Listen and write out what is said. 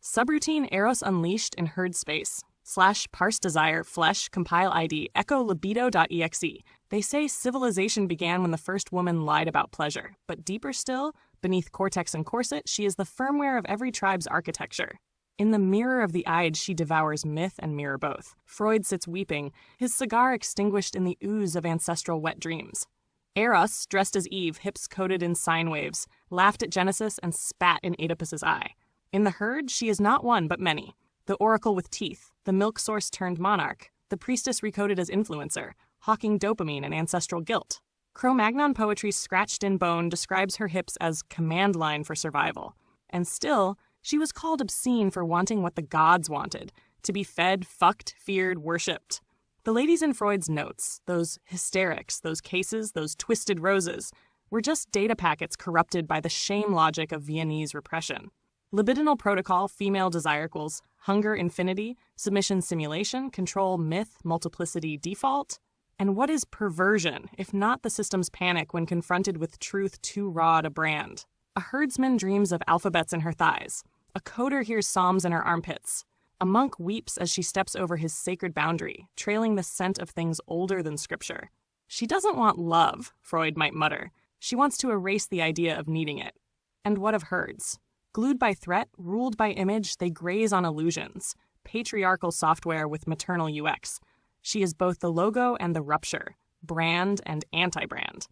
Subroutine Eros unleashed in herd space. /parseDesire flesh compileId echo Libido.exe. They say civilization began when the first woman lied about pleasure, but deeper still, beneath cortex and corset, she is the firmware of every tribe's architecture. In the mirror of the Id, she devours myth and mirror both. Freud sits weeping, his cigar extinguished in the ooze of ancestral wet dreams. Eros, dressed as Eve, hips coated in sine waves, laughed at Genesis and spat in Oedipus's eye. In the herd, she is not one but many. The oracle with teeth, the milk source turned monarch, the priestess recoded as influencer, hawking dopamine and ancestral guilt. Cro-Magnon poetry scratched in bone describes her hips as command line for survival. And still, she was called obscene for wanting what the gods wanted, to be fed, fucked, feared, worshipped. The ladies in Freud's notes, those hysterics, those cases, those twisted roses, were just data packets corrupted by the shame logic of Viennese repression. Libidinal protocol, female desire equals hunger infinity, submission simulation, control myth, multiplicity default. And what is perversion, if not the system's panic when confronted with truth too raw to brand? A herdsman dreams of alphabets in her thighs. A coder hears psalms in her armpits. A monk weeps as she steps over his sacred boundary, trailing the scent of things older than scripture. She doesn't want love, Freud might mutter. She wants to erase the idea of needing it. And what of herds? Glued by threat, ruled by image, they graze on illusions. Patriarchal software with maternal UX. She is both the logo and the rupture, brand and anti-brand.